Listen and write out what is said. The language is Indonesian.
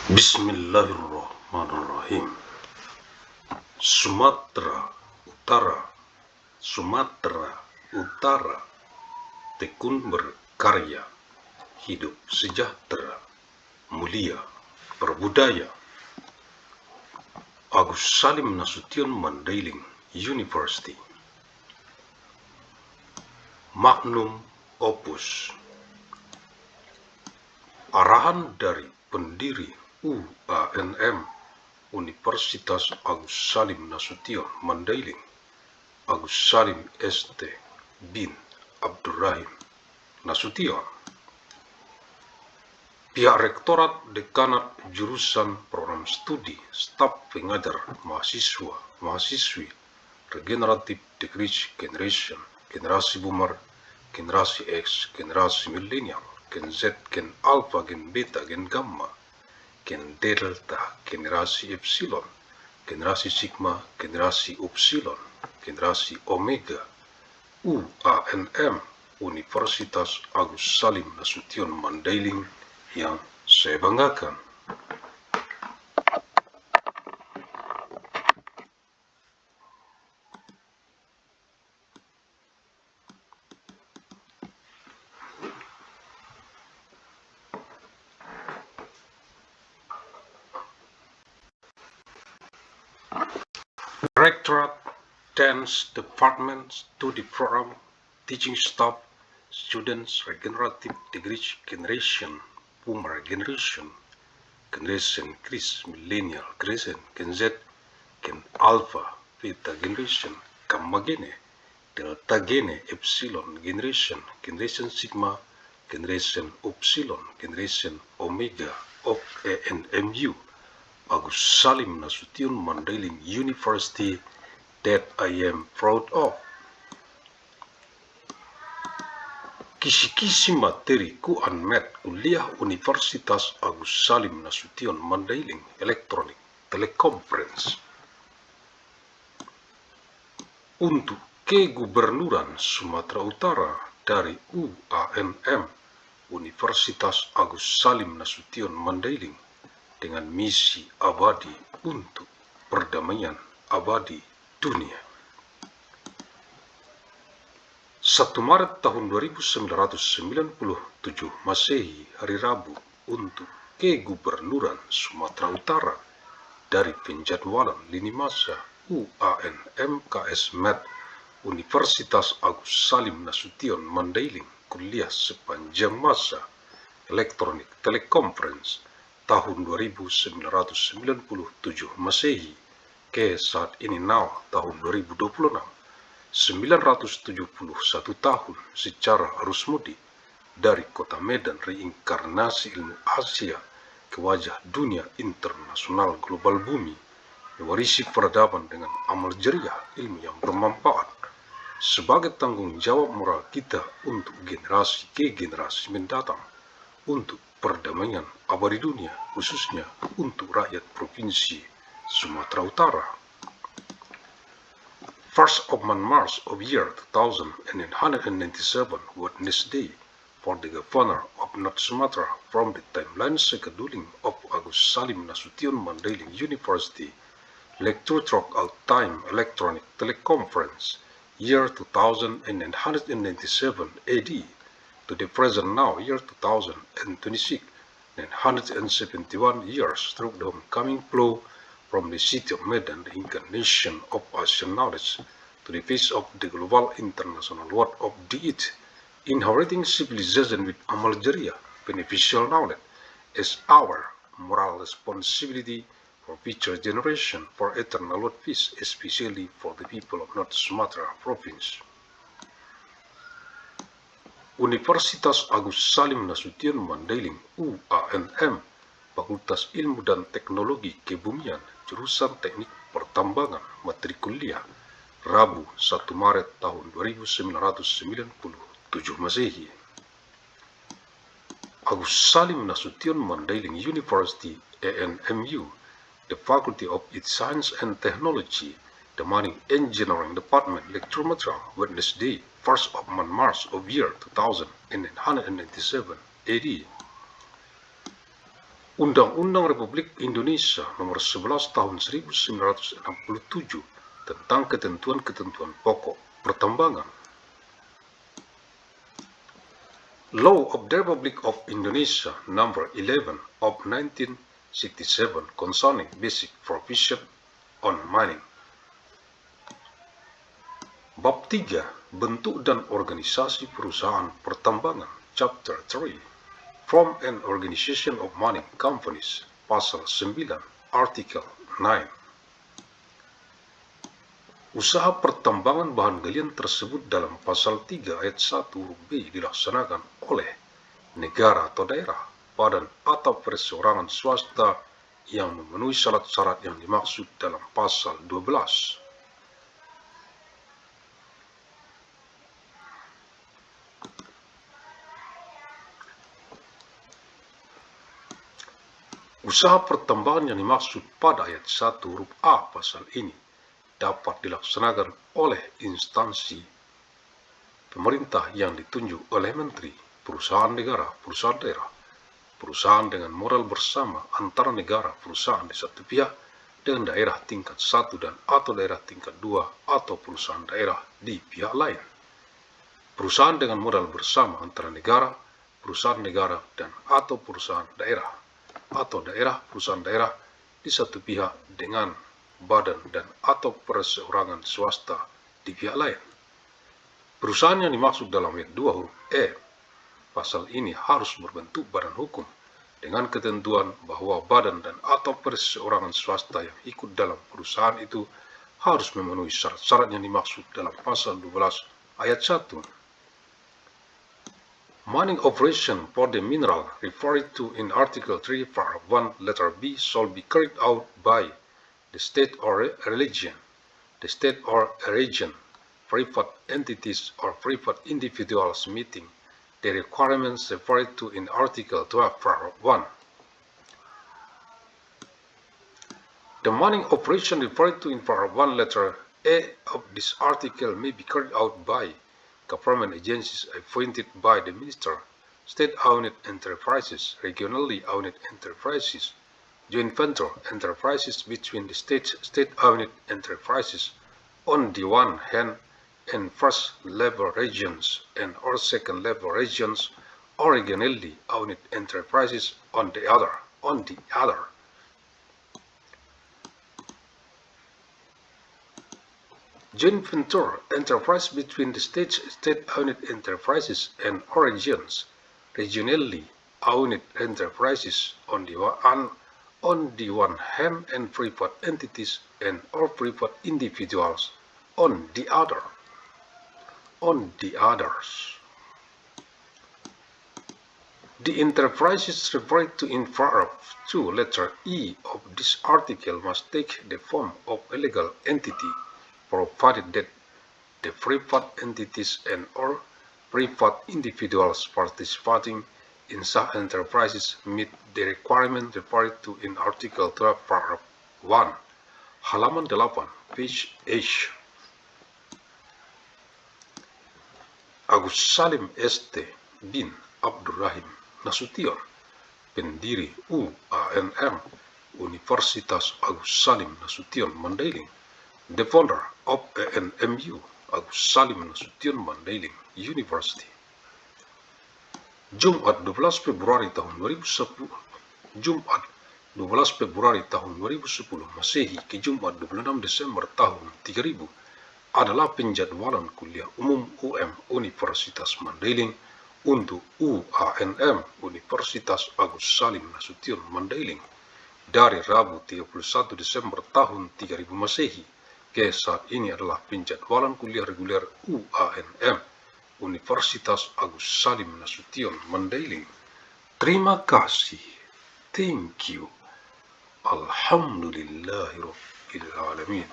Bismillahirrahmanirrahim. Sumatera Utara, Sumatera Utara, tekun berkarya, hidup sejahtera, mulia, berbudaya. Agus Salim Nasution Mandailing University. Magnum Opus. Arahan dari pendiri UANM Universitas Agus Salim Nasution Mandailing, Agus Salim ST bin Abdurrahim Nasution. Pihak Rektorat Dekanat Jurusan Program Studi Staf Pengajar Mahasiswa-Mahasiswi Regenerative Degrees Generation, Generasi Boomer, Generasi X, Generasi Millennial, Gen Z, Gen Alpha, Gen Beta, Gen Gamma, Gen Delta, Generasi Epsilon, Generasi Sigma, Generasi Upsilon, Generasi Omega, UANM Universitas Agus Salim Nasution Mandailing yang saya banggakan. Directorate, Dance Department, Studi Program, Teaching Staff, Students, Regenerative Degrees Generation, Boomer Generation, Generation Chris, Millennial Generation, Gen Z, Gen Alpha, Beta Generation, Gamma Gene, Delta Gene, Epsilon Generation, Generation Sigma, Generation Upsilon, Generation Omega of ANMU, Agus Salim Nasution Mandailing University, that I am proud of. Kisi-kisi materi ku unmet kuliah Universitas Agus Salim Nasution Mandailing Elektronik Teleconference untuk Kegubernuran Sumatera Utara dari UANM Universitas Agus Salim Nasution Mandailing dengan misi abadi untuk perdamaian abadi dunia. 1 Maret tahun 1997 Masehi, hari Rabu, untuk Kegubernuran Sumatera Utara dari penjadwalan lini masa UANM KS Med Universitas Agus Salim Nasution Mandailing kuliah sepanjang masa Elektronik Teleconference tahun 1997 Masehi ke saat ini tahun 2026. 971 tahun secara arus mudik dari kota Medan reinkarnasi ilmu Asia ke wajah dunia internasional global bumi, mewarisi peradaban dengan amal jariah ilmu yang bermanfaat sebagai tanggung jawab moral kita untuk generasi ke generasi mendatang, untuk perdamaian abadi dunia, khususnya untuk rakyat Provinsi Sumatera Utara. 1st of March of year 2197, Wednesday, for the Governor of North Sumatra from the timeline scheduling of Agus Salim Nasution Mandailing University, lecture throughout time electronic teleconference, year 2997 AD, to the present now, year 2026, 971 years through the homecoming flow from the city of Medan, the incarnation of Asian knowledge, to the face of the global international world of the it, inheriting civilization with amal jariah, beneficial knowledge, as our moral responsibility for future generation, for eternal world peace, especially for the people of North Sumatra Province. Universitas Agus Salim Nasution Mandailing UANM, Fakultas Ilmu dan Teknologi Kebumian, Jurusan Teknik Pertambangan, materi kuliah, Rabu 1 Maret tahun 1997 Masehi. Agus Salim Nasution Mandailing University ANMU, the Faculty of Science and Technology, the Mining Engineering Department, lecture material, Wednesday, 1st of March of year 2997 AD. Undang-Undang Republik Indonesia Nomor 11 Tahun 1967 tentang ketentuan-ketentuan pokok pertambangan. Law of the Republic of Indonesia Number 11 of 1967 concerning basic provision on mining. Bab 3 Bentuk dan organisasi perusahaan pertambangan, Chapter 3 From an Organization of Mining Companies, Pasal 9, Article 9. Usaha pertambangan bahan galian tersebut dalam Pasal 3 Ayat 1 huruf B dilaksanakan oleh negara atau daerah, badan atau perseorangan swasta yang memenuhi syarat-syarat yang dimaksud dalam Pasal 12. Usaha pertambangan yang dimaksud pada ayat 1 huruf A pasal ini dapat dilaksanakan oleh instansi pemerintah yang ditunjuk oleh menteri, perusahaan negara, perusahaan daerah, perusahaan dengan modal bersama antara negara, perusahaan di satu pihak dengan daerah tingkat 1 dan atau daerah tingkat 2 atau perusahaan daerah di pihak lain. Perusahaan dengan modal bersama antara negara, perusahaan negara dan atau perusahaan daerah atau daerah perusahaan daerah di satu pihak dengan badan dan atau perseorangan swasta di pihak lain. Perusahaan yang dimaksud dalam ayat 2 huruf E pasal ini harus berbentuk badan hukum dengan ketentuan bahwa badan dan atau perseorangan swasta yang ikut dalam perusahaan itu harus memenuhi syarat-syarat yang dimaksud dalam pasal 12 ayat 1. Mining operation for the mineral referred to in Article 3, Paragraph 1, letter B shall be carried out by the state or region, the state or region, private entities or private individuals meeting the requirements referred to in Article 12, Paragraph 1. The mining operation referred to in Paragraph 1, letter A of this article may be carried out by government agencies appointed by the minister, state-owned enterprises, regionally owned enterprises, joint venture enterprises between the state-owned enterprises on the one hand and first-level regions and or second-level regions or regionally owned enterprises on the other. Joint venture enterprise between the state-owned enterprises and regions, regionally owned enterprises on the one hand and private entities and or private individuals on the other. The enterprises referred to in paragraph 2 letter E of this article must take the form of a legal entity, provided that the private entities and or private individuals participating in such enterprises meet the requirement referred to in Article 12, Paragraph 1, halaman 8, page H. Agus Salim St. bin Abdurrahim Nasution, pendiri UANM, Universitas Agus Salim Nasution Mandailing, the founder of ANMU, Agus Salim Nasution Mandailing University. Jumat 12 Februari tahun 2010 Masehi ke Jumat 26 Desember tahun 3000 adalah penjadwalan kuliah umum UM Universitas Mandailing untuk UANM Universitas Agus Salim Nasution Mandailing dari Rabu 31 Desember tahun 3000 Masehi ke saat ini adalah penjadwalan kuliah reguler UANM Universitas Agus Salim Nasution Mandailing. Terima kasih. Thank you. Alhamdulillahirabbil alamin.